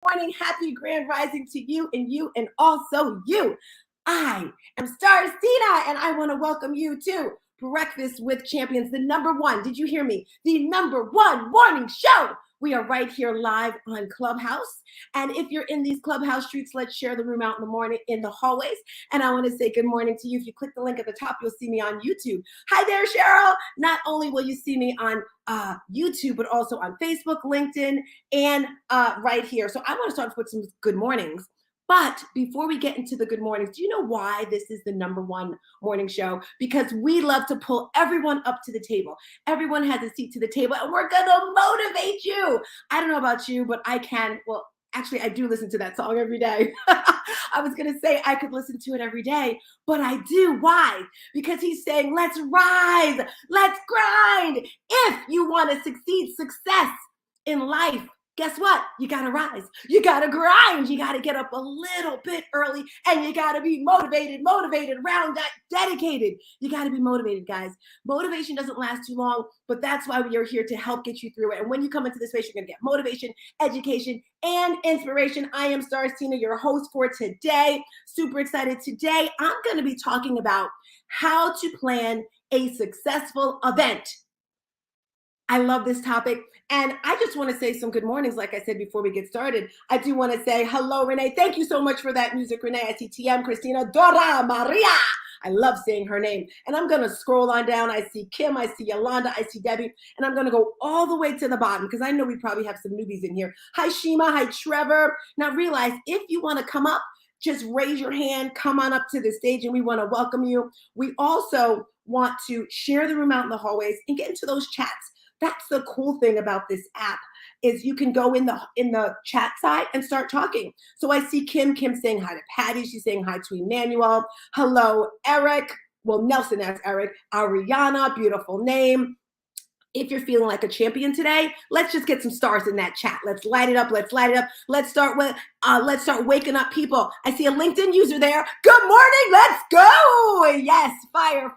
morning. Happy grand rising to you and also you. I am Star Cena and I want to welcome you to Breakfast with Champions, the number one. Did you hear me? The number one morning show. We are right here live on Clubhouse. And if you're in these Clubhouse streets, let's share the room out in the morning in the hallways. And I want to say good morning to you. If you click the link at the top, you'll see me on YouTube. Hi there, Cheryl. Not only will you see me on YouTube, but also on Facebook, LinkedIn, and right here. So I want to start with some good mornings. But before we get into the good mornings, do you know why this is the number one morning show? Because we love to pull everyone up to the table. Everyone has a seat to the table, and we're going to motivate you. I don't know about you, but I can. Well, actually, I do listen to that song every day. I was going to say I could listen to it every day, but I do. Why? Because he's saying, let's rise, let's grind. If you want to succeed, success in life, guess what? You got to rise. You got to grind. You got to get up a little bit early, and you got to be motivated, round that, dedicated. You got to be motivated, guys. Motivation doesn't last too long, but that's why we are here to help get you through it. And when you come into this space, you're going to get motivation, education, and inspiration. I am Star Cena, your host for today. Super excited. Today, I'm going to be talking about how to plan a successful event. I love this topic. And I just want to say some good mornings, like I said before we get started. I do want to say hello, Renee. Thank you so much for that music, Renee. I see TM, Christina, Dora, Maria. I love saying her name. And I'm going to scroll on down. I see Kim, I see Yolanda, I see Debbie. And I'm going to go all the way to the bottom because I know we probably have some newbies in here. Hi, Shima. Hi, Trevor. Now realize if you want to come up, just raise your hand, come on up to the stage, and we want to welcome you. We also want to share the room out in the hallways and get into those chats. That's the cool thing about this app is you can go in the chat side and start talking. So I see Kim saying hi to Patty. She's saying hi to Emmanuel. Hello, Eric. Well, Nelson, that's Eric. Ariana, beautiful name. If you're feeling like a champion today, let's just get some stars in that chat. Let's light it up. Let's start waking up people. I see a LinkedIn user there. Good morning. Let's go. Yes, fire.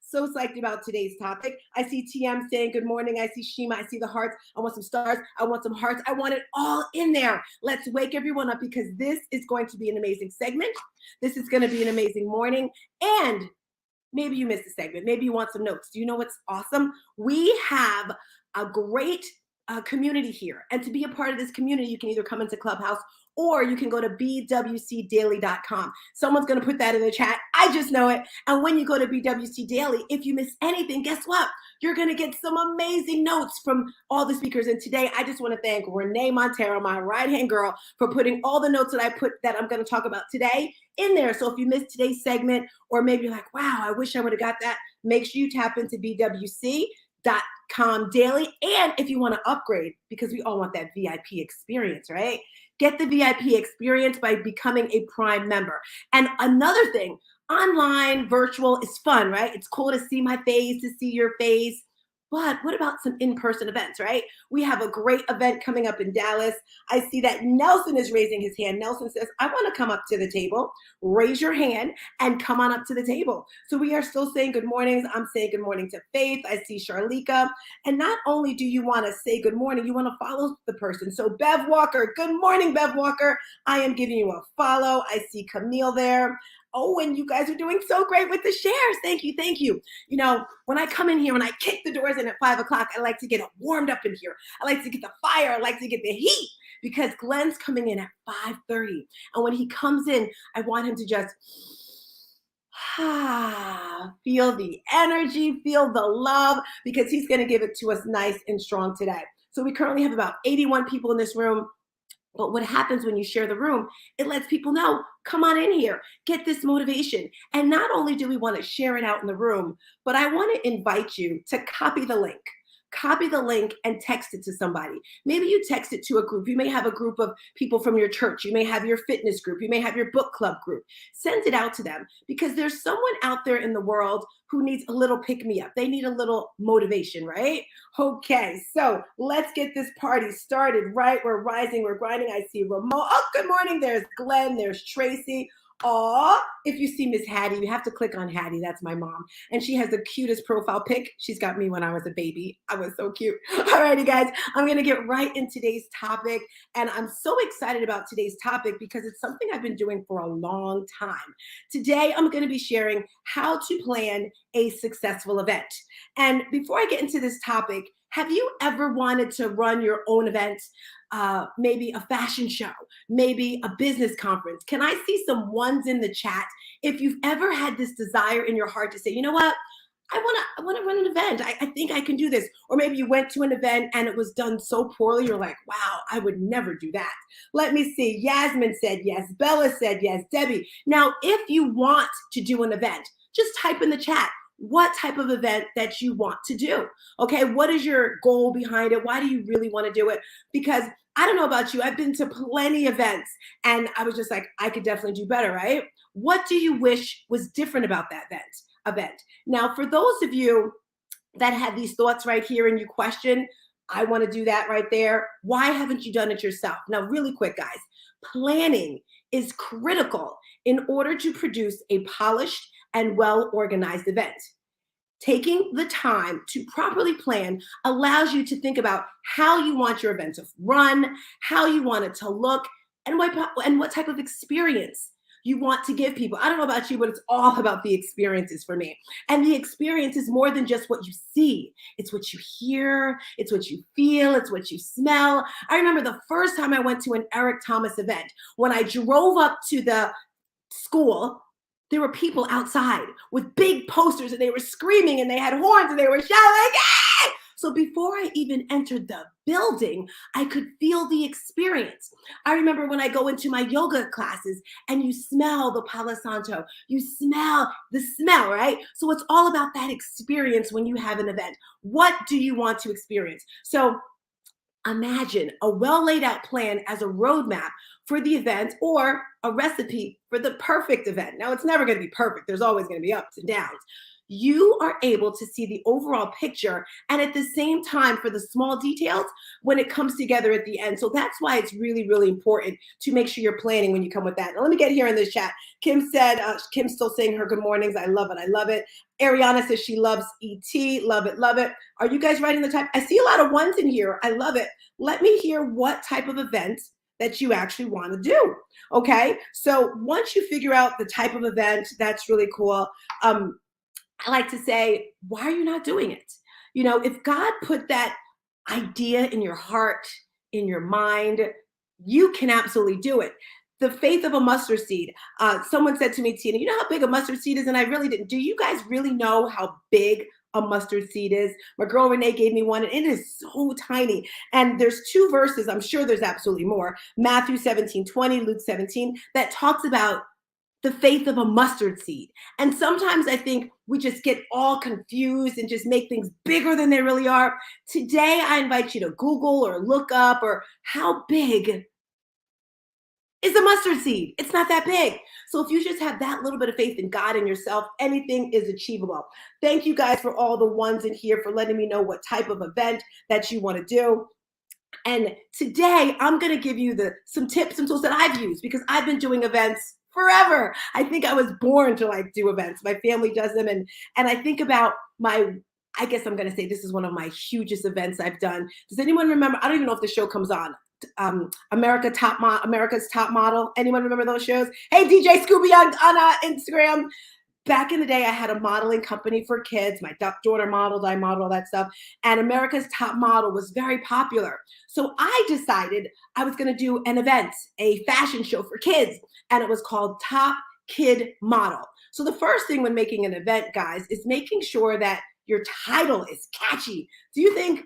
So psyched about today's topic. I see TM saying good morning. I see Shima. I see the hearts. I want some stars. I want some hearts. I want it all in there. Let's wake everyone up because this is going to be an amazing segment. This is going to be an amazing morning. And maybe you missed a segment. Maybe you want some notes. Do you know what's awesome? We have a great community here. And to be a part of this community, you can either come into Clubhouse or you can go to bwcdaily.com. Someone's going to put that in the chat. I just know it. And when you go to BWC Daily, if you miss anything, guess what? You're going to get some amazing notes from all the speakers. And today, I just want to thank Renee Montero, my right-hand girl, for putting all the notes that I'm going to talk about today in there. So if you missed today's segment, or maybe you're like, wow, I wish I would have got that, make sure you tap into BWC.com daily. And if you want to upgrade, because we all want that VIP experience, right? Get the VIP experience by becoming a Prime member. And another thing, online, virtual is fun, right? It's cool to see my face, to see your face. But what about some in-person events, right? We have a great event coming up in Dallas. I see that Nelson is raising his hand. Nelson says, I want to come up to the table. Raise your hand and come on up to the table. So we are still saying good mornings. I'm saying good morning to Faith. I see Charlika. And not only do you want to say good morning, you want to follow the person. So Bev Walker, good morning, Bev Walker. I am giving you a follow. I see Camille there. Oh, and you guys are doing so great with the shares. Thank you. You know, when I come in here, when I kick the doors in at 5 o'clock, I like to get it warmed up in here. I like to get the fire. I like to get the heat because Glenn's coming in at 5:30. And when he comes in, I want him to just feel the energy, feel the love, because he's going to give it to us nice and strong today. So we currently have about 81 people in this room. But what happens when you share the room, it lets people know, come on in here, get this motivation. And not only do we want to share it out in the room, but I want to invite you to copy the link. Copy the link and text it to somebody. Maybe you text it to a group. You may have a group of people from your church. You may have your fitness group. You may have your book club group. Send it out to them because there's someone out there in the world who needs a little pick-me-up. They need a little motivation, right? Okay, so let's get this party started, right? We're rising, we're grinding. I see Ramon. Oh, good morning. There's Glenn. There's Tracy. Oh, if you see Miss Hattie, you have to click on Hattie. That's my mom. And she has the cutest profile pic. She's got me when I was a baby. I was so cute. Alrighty, guys, I'm going to get right in today's topic. And I'm so excited about today's topic because it's something I've been doing for a long time. Today, I'm going to be sharing how to plan a successful event. And before I get into this topic, have you ever wanted to run your own event? Maybe a fashion show, maybe a business conference. Can I see some ones in the chat? If you've ever had this desire in your heart to say, you know what? I want to run an event. I think I can do this. Or maybe you went to an event and it was done so poorly. You're like, wow, I would never do that. Let me see. Yasmin said yes. Bella said yes. Debbie. Now, if you want to do an event, just type in the chat what type of event that you want to do. Okay. What is your goal behind it? Why do you really want to do it? Because I don't know about you. I've been to plenty of events and I was just like, I could definitely do better, right? What do you wish was different about that event? Now, for those of you that had these thoughts right here and you question, I want to do that right there. Why haven't you done it yourself? Now, really quick, guys, planning is critical in order to produce a polished and well-organized event. Taking the time to properly plan allows you to think about how you want your event to run, how you want it to look, and what type of experience you want to give people. I don't know about you, but it's all about the experiences for me. And the experience is more than just what you see. It's what you hear, it's what you feel, it's what you smell. I remember the first time I went to an Eric Thomas event, when I drove up to the school, there were people outside with big posters and they were screaming and they had horns and they were shouting. Ah! So before I even entered the building, I could feel the experience. I remember when I go into my yoga classes and you smell the Palo Santo, you smell the smell, right? So it's all about that experience when you have an event. What do you want to experience? So imagine a well laid out plan as a roadmap for the event or a recipe for the perfect event. Now, it's never going to be perfect. There's always going to be ups and downs. You are able to see the overall picture and at the same time for the small details when it comes together at the end. So that's why it's really, really important to make sure you're planning when you come with that. Now, let me get here in this chat. Kim said, Kim's still saying her good mornings. I love it. I love it. Ariana says she loves ET. Love it. Love it. Are you guys writing the type? I see a lot of ones in here. I love it. Let me hear what type of event that you actually want to do. Okay. So once you figure out the type of event, that's really cool. I like to say, why are you not doing it? You know, if God put that idea in your heart, in your mind, you can absolutely do it. The faith of a mustard seed. Someone said to me, Tina, you know how big a mustard seed is? And I really didn't. Do you guys really know how big a mustard seed is? My girl Renee gave me one and it is so tiny. And there's two verses, I'm sure there's absolutely more, Matthew 17:20, Luke 17, that talks about the faith of a mustard seed. And sometimes I think we just get all confused and just make things bigger than they really are. Today, I invite you to Google or look up or how big is a mustard seed. It's not that big. So if you just have that little bit of faith in God and yourself, anything is achievable. Thank you guys for all the ones in here for letting me know what type of event that you want to do. And today I'm going to give you some tips and tools that I've used because I've been doing events forever. I think I was born to like do events. My family does them. And I think about I guess I'm going to say this is one of my hugest events I've done. Does anyone remember? I don't even know if the show comes on. America's Top Model. Anyone remember those shows? Hey, DJ Scooby on Instagram. Back in the day, I had a modeling company for kids. My daughter modeled, I modeled, all that stuff. And America's Top Model was very popular. So I decided I was going to do an event, a fashion show for kids. And it was called Top Kid Model. So the first thing when making an event, guys, is making sure that your title is catchy. Do you think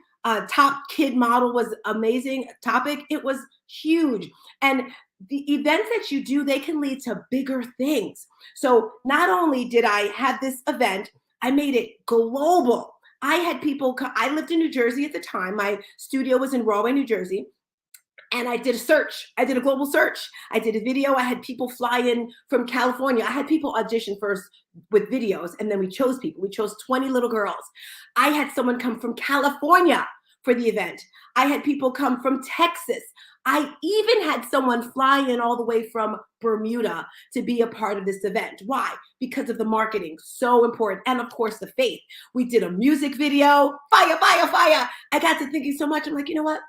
Top Kid Model was amazing topic? It was huge. And the events that you do, they can lead to bigger things. So not only did I have this event, I made it global. I had people, I lived in New Jersey at the time. My studio was in Rahway, New Jersey. And I did a search. I did a global search. I did a video. I had people fly in from California. I had people audition first with videos, and then we chose people. We chose 20 little girls. I had someone come from California for the event. I had people come from Texas. I even had someone fly in all the way from Bermuda to be a part of this event. Why? Because of the marketing, so important. And of course, the faith. We did a music video, fire, fire, fire. I got to thinking so much. I'm like, you know what?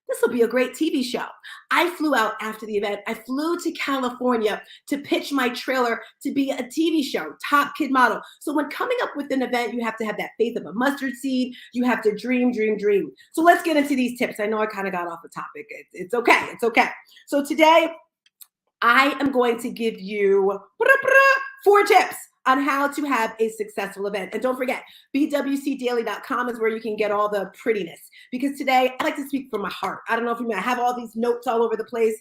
This will be a great TV show. I flew out after the event. I flew to California to pitch my trailer to be a TV show, Top Kid Model. So when coming up with an event, you have to have that faith of a mustard seed. You have to dream, dream, dream. So let's get into these tips. I know I kind of got off the topic. It's okay. It's okay. So today, I am going to give you 4 tips on how to have a successful event. And don't forget, bwcdaily.com is where you can get all the prettiness. Because today, I like to speak from my heart. I don't know if you know, I have all these notes all over the place,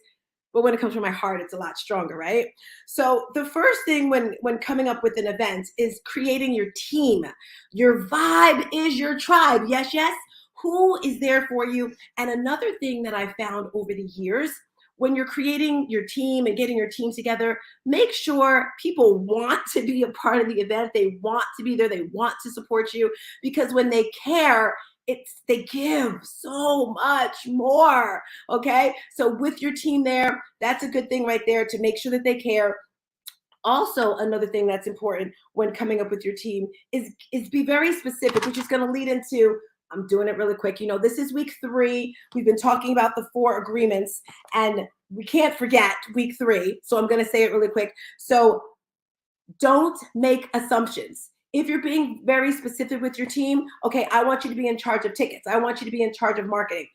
but when it comes from my heart, it's a lot stronger, right? So the first thing when coming up with an event is creating your team. Your vibe is your tribe. Yes, yes. Who is there for you? And another thing that I found over the years, when you're creating your team and getting your team together, make sure people want to be a part of the event. They want to be there. They want to support you, because when they care, they give so much more. Okay. So with your team there, that's a good thing right there, to make sure that they care. Also, another thing that's important when coming up with your team is be very specific, which is going to lead into, I'm doing it really quick. You know, this is week 3. We've been talking about the 4 agreements, and we can't forget week 3. So I'm going to say it really quick. So don't make assumptions. If you're being very specific with your team, okay, I want you to be in charge of tickets. I want you to be in charge of marketing.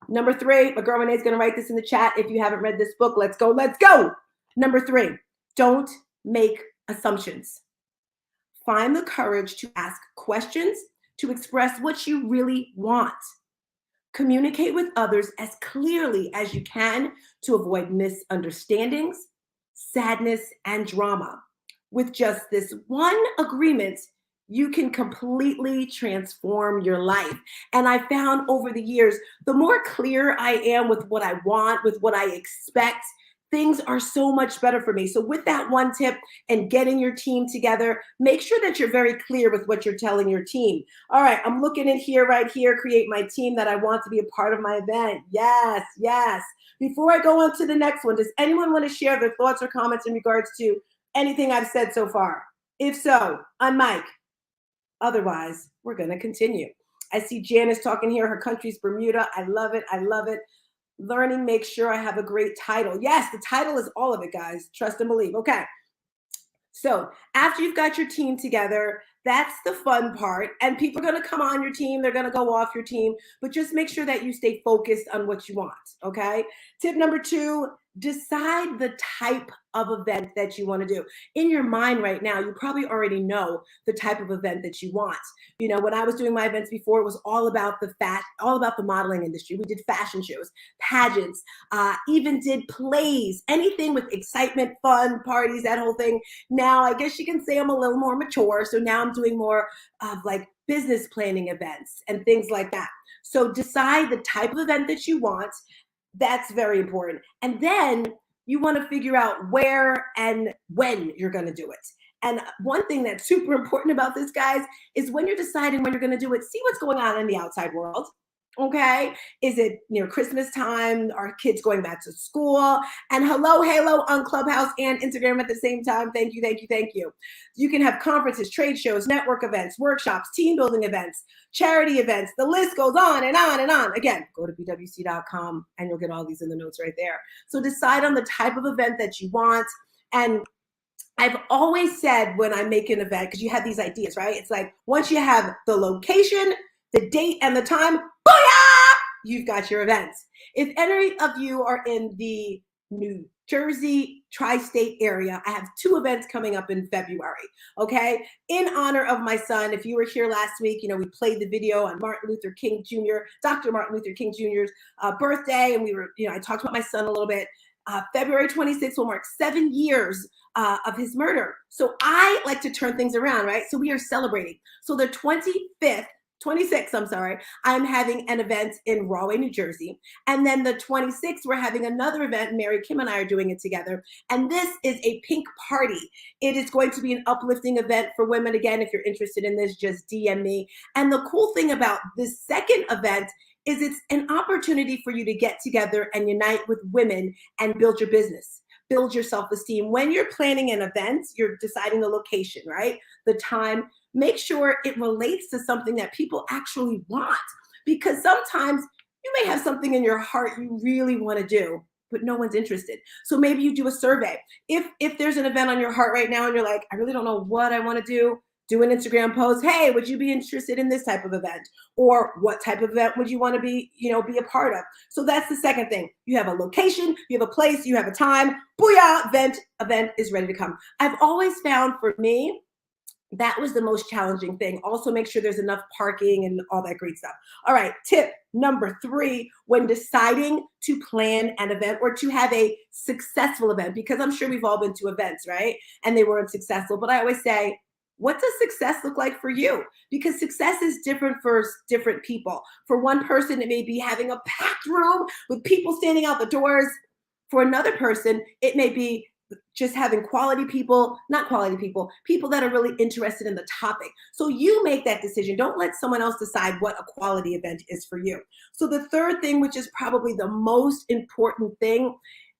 Number 3, my girl Renee is going to write this in the chat. If you haven't read this book, let's go, let's go. Number 3, don't make assumptions. Find the courage to ask questions, to express what you really want. Communicate with others as clearly as you can to avoid misunderstandings, sadness, and drama. With just this one agreement, you can completely transform your life. And I found over the years, the more clear I am with what I want, with what I expect, things are so much better for me. So with that one tip and getting your team together, make sure that you're very clear with what you're telling your team. All right, I'm looking in here, right here, create my team that I want to be a part of my event. Yes, yes. Before I go on to the next one, does anyone want to share their thoughts or comments in regards to anything I've said so far? If so, on mic. Otherwise, we're going to continue. I see Janice talking here. Her country's Bermuda. I love it. I love it. Learning, make sure I have a great title. Yes, the title is all of it, guys. Trust and believe. Okay. So after you've got your team together, that's the fun part. And people are going to come on your team. They're going to go off your team. But just make sure that you stay focused on what you want. Okay. Tip number 2, decide the type of event that you want to do. In your mind right now, you probably already know the type of event that you want. You know, when I was doing my events before, it was all about the modeling industry. We did fashion shows, pageants, even did plays, anything with excitement, fun, parties, that whole thing. Now, I guess you can say I'm a little more mature. So now I'm doing more of like business planning events and things like that. So decide the type of event that you want. That's very important. And then you want to figure out where and when you're going to do it. And one thing that's super important about this, guys, is when you're deciding when you're going to do it, see what's going on in the outside world. Okay. Is it near Christmas time? Are kids going back to school? And hello, halo on Clubhouse and Instagram at the same time. Thank you, thank you, thank you. You can have conferences, trade shows, network events, workshops, team building events, charity events. The list goes on and on and on. Again, go to bwc.com and you'll get all these in the notes right there. So decide on the type of event that you want. And I've always said when I make an event, because you have these ideas, right? It's like once you have the location, the date, and the time, booyah, you've got your events. If any of you are in the New Jersey tri-state area, I have 2 events coming up in February, okay? In honor of my son, if you were here last week, you know, we played the video on Martin Luther King Jr., Dr. Martin Luther King Jr.'s birthday, and we were, you know, I talked about my son a little bit. February 26th will mark 7 years of his murder. So I like to turn things around, right? So we are celebrating. So the 26th, I'm sorry, I'm having an event in Rahway, New Jersey. And then the 26th, we're having another event. Mary Kim and I are doing it together. And this is a pink party. It is going to be an uplifting event for women. Again, if you're interested in this, just DM me. And the cool thing about this second event is it's an opportunity for you to get together and unite with women and build your business, build your self-esteem. When you're planning an event, you're deciding the location, right? The time, make sure it relates to something that people actually want. Because sometimes you may have something in your heart you really want to do, but no one's interested. So maybe you do a survey. If there's an event on your heart right now and you're like, I really don't know what I want to do an Instagram post. Hey, would you be interested in this type of event? Or what type of event would you want to be a part of? So that's the second thing. You have a location, you have a place, you have a time. Booyah, event is ready to come. I've always found for me, that was the most challenging thing. Also, make sure there's enough parking and all that great stuff. All right, tip number 3, when deciding to plan an event or to have a successful event, because I'm sure we've all been to events, right? And they weren't successful. But I always say, what does success look like for you? Because success is different for different people. For one person, it may be having a packed room with people standing out the doors. For another person, it may be just having people that are really interested in the topic. So you make that decision. Don't let someone else decide what a quality event is for you. So the third thing, which is probably the most important thing,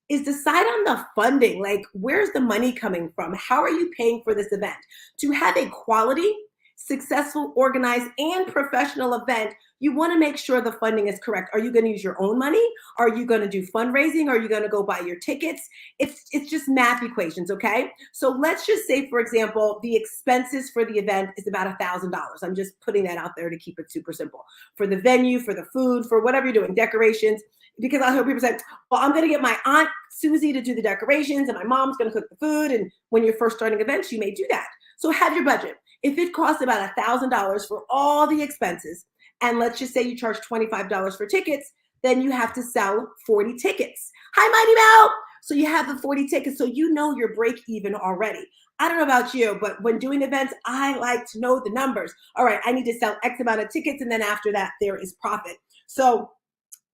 is decide on the funding. Like, where's the money coming from? How are you paying for this event? To have a quality, successful, organized, and professional event, you want to make sure the funding is correct. Are you going to use your own money? Are you going to do fundraising? Are you going to go buy your tickets? It's just math equations, okay? So let's just say, for example, the expenses for the event is about $1,000. I'm just putting that out there to keep it super simple. For the venue, for the food, for whatever you're doing, decorations, because I hear people say, well, I'm going to get my Aunt Susie to do the decorations and my mom's going to cook the food. And when you're first starting events, you may do that. So have your budget. If it costs about $1,000 for all the expenses, and let's just say you charge $25 for tickets, then you have to sell 40 tickets. Hi, Mighty Mel. So you have the 40 tickets, so you know your break even already. I don't know about you, but when doing events, I like to know the numbers. All right, I need to sell X amount of tickets, and then after that, there is profit. So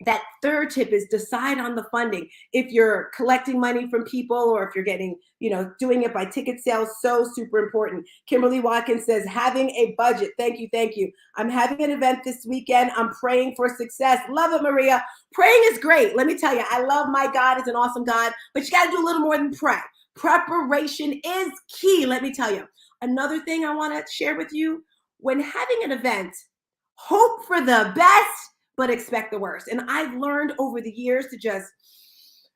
that third tip is decide on the funding. If you're collecting money from people or if you're getting, doing it by ticket sales, so super important. Kimberly Watkins says, having a budget. Thank you, thank you. I'm having an event this weekend. I'm praying for success. Love it, Maria. Praying is great. Let me tell you, I love my God. He's an awesome God, but you got to do a little more than pray. Preparation is key, let me tell you. Another thing I want to share with you, when having an event, hope for the best, but expect the worst. And I've learned over the years to just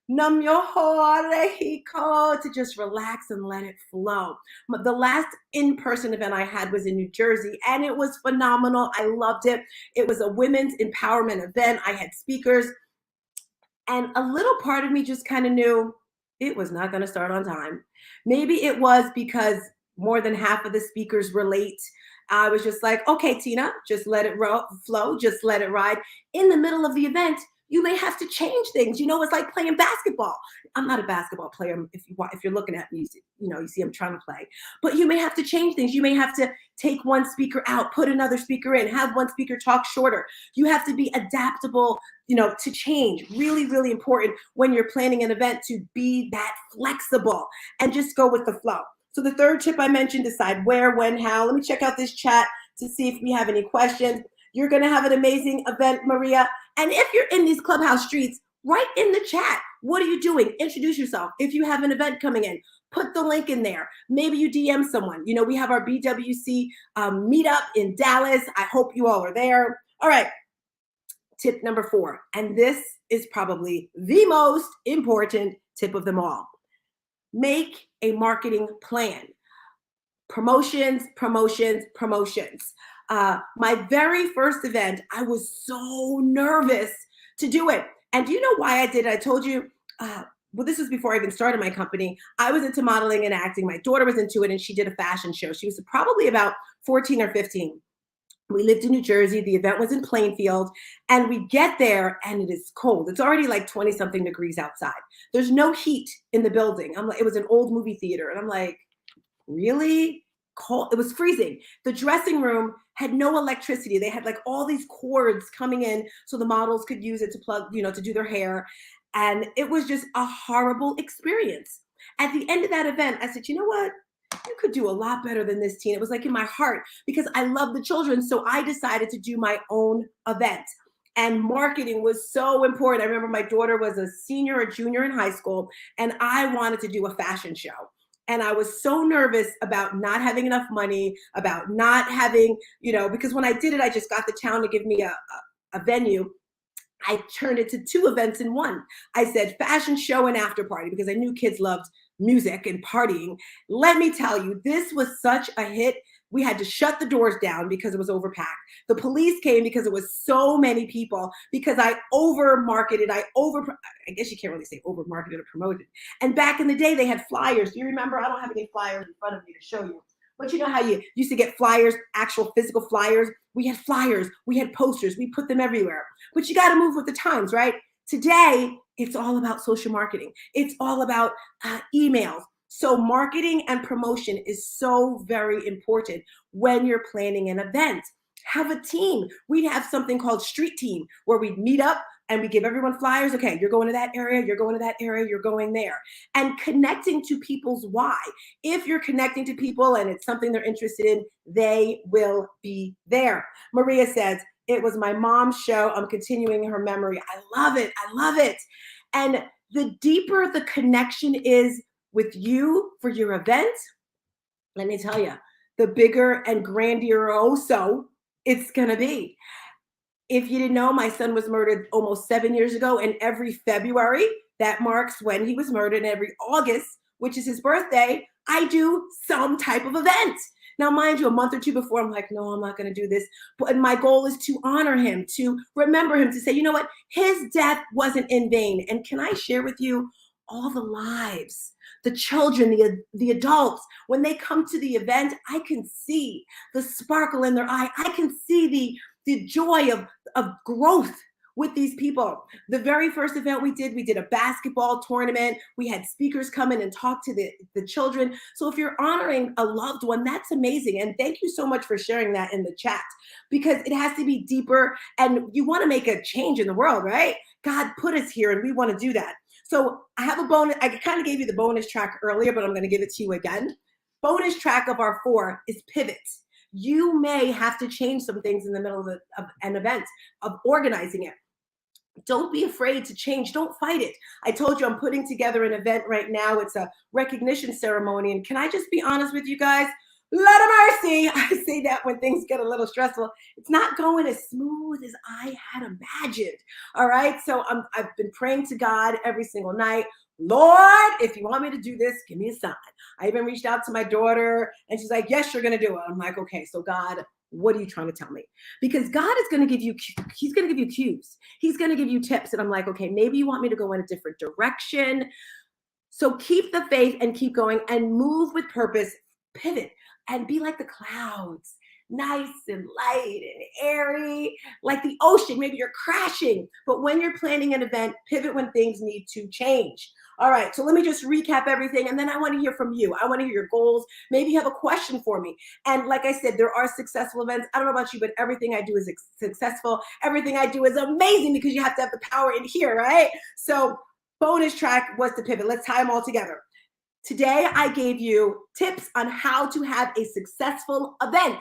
numb your heart, to just relax and let it flow. The last in-person event I had was in New Jersey, and it was phenomenal. I loved it. It was a women's empowerment event. I had speakers, and a little part of me just kind of knew it was not going to start on time. Maybe it was because more than half of the speakers were late. I was just like, okay, Tina, just let it flow, just let it ride. In the middle of the event, you may have to change things. It's like playing basketball. I'm not a basketball player. If you're looking at me, you see I'm trying to play. But you may have to change things. You may have to take one speaker out, put another speaker in, have one speaker talk shorter. You have to be adaptable, to change. Really, really important when you're planning an event to be that flexible and just go with the flow. So the third tip I mentioned, decide where, when, how. Let me check out this chat to see if we have any questions. You're going to have an amazing event, Maria. And if you're in these Clubhouse streets, write in the chat. What are you doing? Introduce yourself. If you have an event coming in, put the link in there. Maybe you DM someone. We have our BWC meetup in Dallas. I hope you all are there. All right. Tip number 4. And this is probably the most important tip of them all. Make a marketing plan. Promotions, promotions, promotions. My very first event, I was so nervous to do it. And do you know why I did it? I told you, this was before I even started my company. I was into modeling and acting. My daughter was into it, and she did a fashion show. She was probably about 14 or 15. We lived in New Jersey. The event was in Plainfield, and we get there and it is cold. It's already like 20 something degrees outside. There's no heat in the building. It was an old movie theater. And I'm like, really cold? It was freezing. The dressing room had no electricity. They had like all these cords coming in so the models could use it to plug, to do their hair. And it was just a horrible experience. At the end of that event, I said, you know what? You could do a lot better than this, Tina. It was like in my heart because I love the children. So I decided to do my own event. And marketing was so important. I remember my daughter was a senior or junior in high school, and I wanted to do a fashion show. And I was so nervous about not having enough money, about not having, because when I did it, I just got the town to give me a venue. I turned it to 2 events in one. I said fashion show and after party because I knew kids loved music and partying. Let me tell you, this was such a hit. We had to shut the doors down because it was overpacked. The police came because it was so many people, because I over marketed. I guess you can't really say over marketed or promoted. And back in the day, they had flyers. Do you remember? I don't have any flyers in front of me to show you. But you know how you used to get flyers, actual physical flyers? We had flyers, we had posters, we put them everywhere. But you got to move with the times, right? Today, it's all about social marketing. It's all about emails. So marketing and promotion is so very important when you're planning an event. Have a team. We'd have something called street team where we'd meet up and we give everyone flyers. Okay, you're going to that area, you're going to that area, you're going there. And connecting to people's why. If you're connecting to people and it's something they're interested in, they will be there. Maria says, it was my mom's show. I'm continuing her memory. I love it. I love it. And the deeper the connection is with you for your event, let me tell you, the bigger and grandioso it's going to be. If you didn't know, my son was murdered almost 7 years ago, and every February, that marks when he was murdered, and every August, which is his birthday, I do some type of event. Now, mind you, a month or two before, I'm like, no, I'm not going to do this. But my goal is to honor him, to remember him, to say, you know what? His death wasn't in vain. And can I share with you all the lives, the children, the adults, when they come to the event, I can see the sparkle in their eye. I can see the joy of growth with these people. The very first event we did a basketball tournament. We had speakers come in and talk to the children. So if you're honoring a loved one, that's amazing. And thank you so much for sharing that in the chat, because it has to be deeper, and you want to make a change in the world, right? God put us here and we want to do that. So I have a bonus. I kind of gave you the bonus track earlier, but I'm going to give it to you again. Bonus track of our 4 is pivot. You may have to change some things in the middle of an event, of organizing it. Don't be afraid to change. Don't fight it. I told you I'm putting together an event right now. It's a recognition ceremony. And can I just be honest with you guys? Lot of mercy. I say that when things get a little stressful. It's not going as smooth as I had imagined. All right. So I've been praying to God every single night. Lord, if you want me to do this, give me a sign. I even reached out to my daughter and she's like, yes, you're going to do it. I'm like, okay, so God, what are you trying to tell me? Because God is going to give you, he's going to give you cues. He's going to give you tips. And I'm like, okay, maybe you want me to go in a different direction. So keep the faith and keep going and move with purpose, pivot and be like the clouds, nice and light and airy, like the ocean. Maybe you're crashing, but when you're planning an event, pivot when things need to change. All right, so let me just recap everything, and then I want to hear from you. I want to hear your goals. Maybe you have a question for me. And like I said, there are successful events. I don't know about you, but everything I do is successful. Everything I do is amazing because you have to have the power in here, right? So bonus track was to pivot. Let's tie them all together. Today, I gave you tips on how to have a successful event.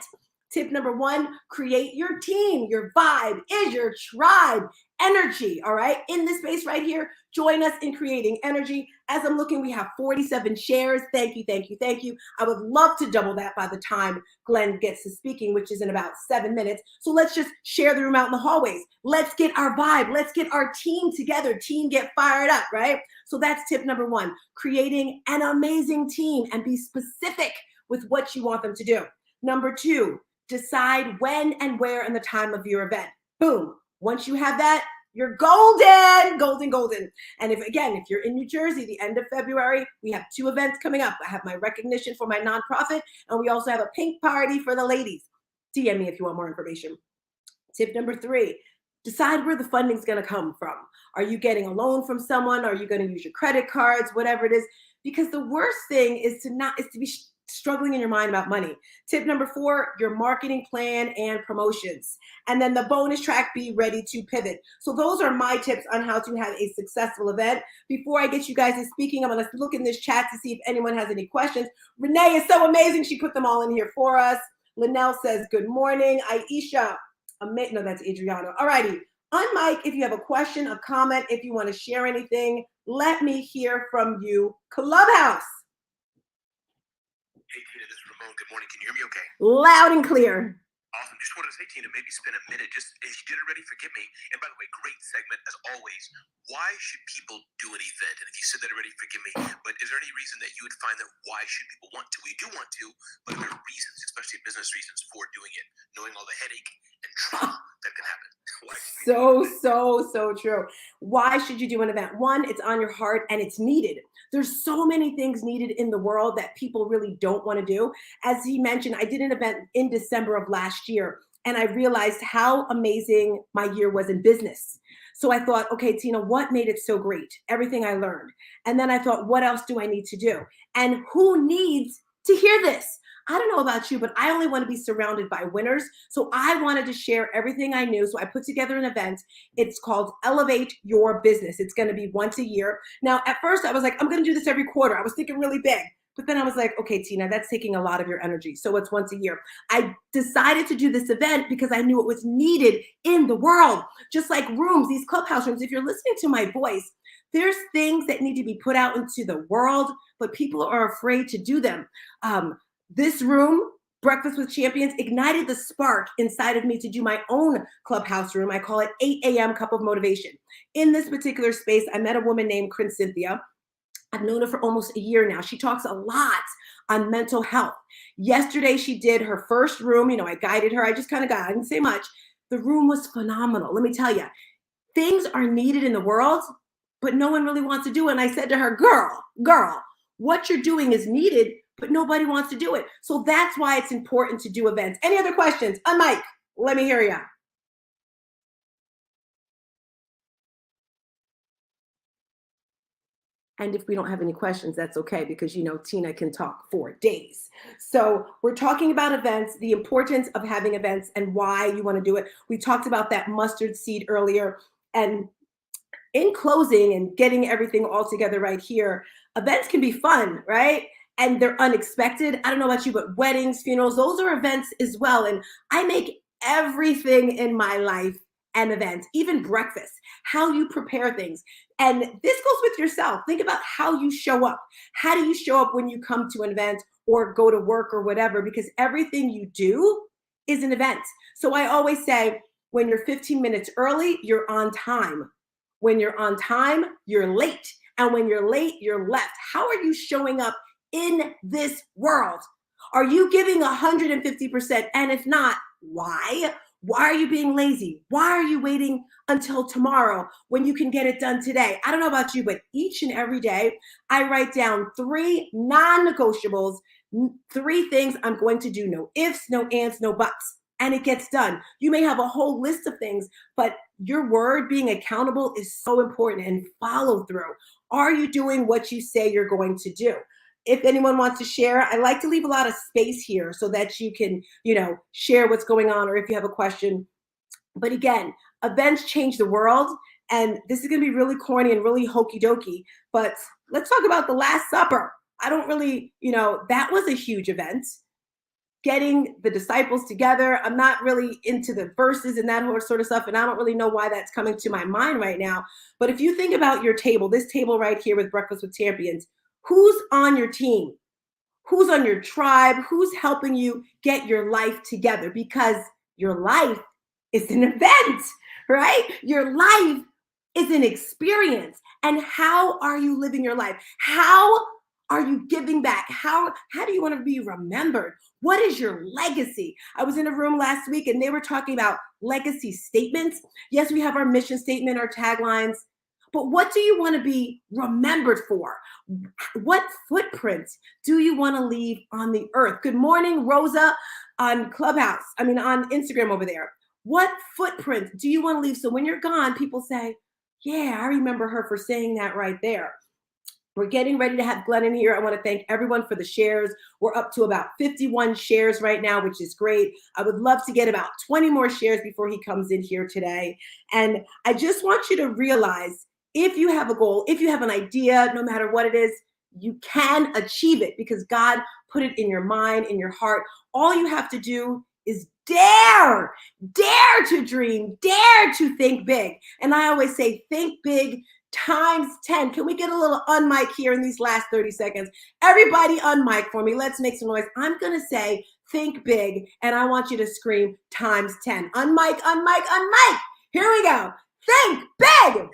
Tip number 1, create your team. Your vibe is your tribe energy, all right? In this space right here, join us in creating energy. As I'm looking, we have 47 shares. Thank you, thank you, thank you. I would love to double that by the time Glenn gets to speaking, which is in about 7 minutes. So let's just share the room out in the hallways. Let's get our vibe. Let's get our team together. Team get fired up, right? So that's tip number 1, creating an amazing team and be specific with what you want them to do. Number 2, decide when and where and the time of your event. Boom. Once you have that, you're golden, golden, golden. And if you're in New Jersey, the end of February, we have 2 events coming up. I have my recognition for my nonprofit, and we also have a pink party for the ladies. DM me if you want more information. Tip number 3, decide where the funding is going to come from. Are you getting a loan from someone? Are you going to use your credit cards? Whatever it is, because the worst thing is to be struggling in your mind about money. Tip number 4, your marketing plan and promotions. And then the bonus track, be ready to pivot. So those are my tips on how to have a successful event. Before I get you guys to speaking, I'm going to look in this chat to see if anyone has any questions. Renee is so amazing. She put them all in here for us. Linnell says, good morning. Aisha, no, that's Adriano. All righty. Unmic if you have a question, a comment, if you want to share anything. Let me hear from you, Clubhouse. Hey, Tina, this is Ramon. Good morning. Can you hear me okay? Loud and clear. Awesome. Just wanted to say, Tina, maybe spend a minute. Just if you did already, forgive me. And by the way, great segment as always. Why should people do an event? And if you said that already, forgive me. But is there any reason that you would find that why should people want to? We do want to, but there are reasons, especially business reasons, for doing it, knowing all the headache and trauma that can happen. So true. Why should you do an event? One, it's on your heart and it's needed. There's so many things needed in the world that people really don't want to do. As he mentioned, I did an event in December of last year, and I realized how amazing my year was in business. So I thought, okay, Tina, what made it so great? Everything I learned. And then I thought, what else do I need to do? And who needs to hear this? I don't know about you, but I only want to be surrounded by winners. So I wanted to share everything I knew. So I put together an event. It's called Elevate Your Business. It's going to be once a year. Now, at first I was like, I'm going to do this every quarter. I was thinking really big. But then I was like, okay, Tina, that's taking a lot of your energy. So it's once a year. I decided to do this event because I knew it was needed in the world. Just like rooms, these clubhouse rooms, if you're listening to my voice, there's things that need to be put out into the world, but people are afraid to do them. This room, Breakfast with Champions, ignited the spark inside of me to do my own clubhouse room. I call it 8 a.m. Cup of Motivation. In this particular space, I met a woman named Corinne Cynthia. I've known her for almost a year now. She talks a lot on mental health. Yesterday, she did her first room. You know, I guided her. I didn't say much. The room was phenomenal. Let me tell you, things are needed in the world, but no one really wants to do it. And I said to her, girl, what you're doing is needed, but nobody wants to do it. So that's why it's important to do events. Any other questions? Mike, let me hear you. And if we don't have any questions, that's okay, because you know Tina can talk for days. So we're talking about events, the importance of having events and why you want to do it. We talked about that mustard seed earlier. And in closing and getting everything all together right here, events can be fun, right? And they're unexpected. I don't know about you, but weddings, funerals, those are events as well. And I make everything in my life an event, even breakfast, how you prepare things. And this goes with yourself. Think about how you show up. How do you show up when you come to an event or go to work or whatever? Because everything you do is an event. So I always say, when you're 15 minutes early, you're on time. When you're on time, you're late. And when you're late, you're left. How are you showing up in this world? Are you giving 150%? And if not, why? Why are you being lazy? Why are you waiting until tomorrow when you can get it done today? I don't know about you, but each and every day I write down 3 non-negotiables, 3 things I'm going to do. No ifs, no ands, no buts. And it gets done. You may have a whole list of things, but your word, being accountable, is so important, and follow through. Are you doing what you say you're going to do? If anyone wants to share, I like to leave a lot of space here so that you can, share what's going on, or if you have a question. But again, events change the world, and this is going to be really corny and really hokey dokey, but let's talk about the Last Supper. I don't really, that was a huge event. Getting the disciples together. I'm not really into the verses and that whole sort of stuff, and I don't really know why that's coming to my mind right now. But if you think about your table, this table right here with Breakfast with Champions, who's on your team? Who's on your tribe? Who's helping you get your life together? Because your life is an event, right? Your life is an experience. And how are you living your life? How are you giving back? How do you want to be remembered? What is your legacy? I was in a room last week and they were talking about legacy statements. Yes, we have our mission statement, our taglines, but what do you want to be remembered for? What footprint do you want to leave on the earth? Good morning, Rosa, on Clubhouse. On Instagram over there. What footprint do you want to leave? So when you're gone, people say, yeah, I remember her for saying that right there. We're getting ready to have Glenn in here. I want to thank everyone for the shares. We're up to about 51 shares right now, which is great. I would love to get about 20 more shares before he comes in here today. And I just want you to realize, if you have a goal, if you have an idea, no matter what it is, you can achieve it because God put it in your mind, in your heart. All you have to do is dare to dream, dare to think big. And I always say, think big times 10. Can we get a little unmic here in these last 30 seconds? Everybody unmic for me. Let's make some noise. I'm going to say, think big, and I want you to scream times 10. Unmic, unmic, unmic. Here we go. Think big.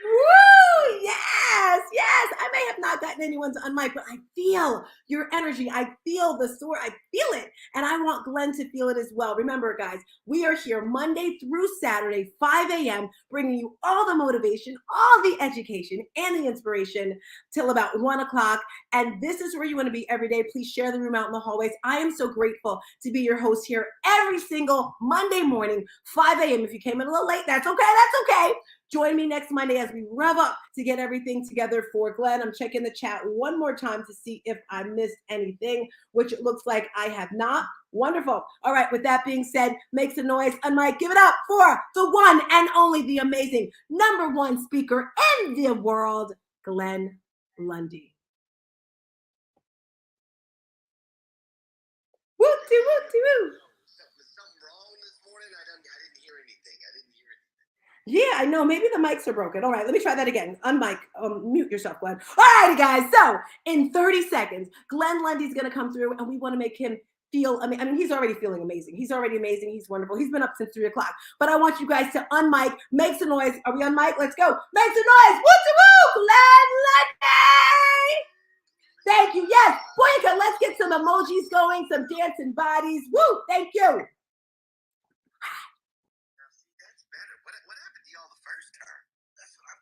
Woo! Yes, yes. I may have not gotten anyone to unmic, but I feel your energy. I feel the sword. I feel it. And I want Glenn to feel it as well. Remember, guys, we are here Monday through Saturday, 5 a.m., bringing you all the motivation, all the education, and the inspiration till about 1 o'clock. And this is where you want to be every day. Please share the room out in the hallways. I am so grateful to be your host here every single Monday morning, 5 a.m. If you came in a little late, that's okay. That's okay. Join me next Monday as we rev up to get everything together for Glenn. I'm checking the chat one more time to see if I missed anything, which it looks like I have not. Wonderful. All right, with that being said, make some noise. Unmic, give it up for the one and only, the amazing #1 speaker in the world, Glenn Lundy. Woo-dee, woo-dee, woo. Yeah, I know. Maybe the mics are broken. All right, let me try that again. Unmic, mute yourself, Glenn. All righty, guys. So in 30 seconds, Glenn Lundy's going to come through, and we want to make him feel, I mean, he's already feeling amazing. He's already amazing. He's wonderful. He's been up since 3 o'clock. But I want you guys to unmic, make some noise. Are we on mic? Let's go. Make some noise. Woo-woo, Glenn Lundy. Thank you. Yes. Boyka, let's get some emojis going, some dancing bodies. Woo. Thank you.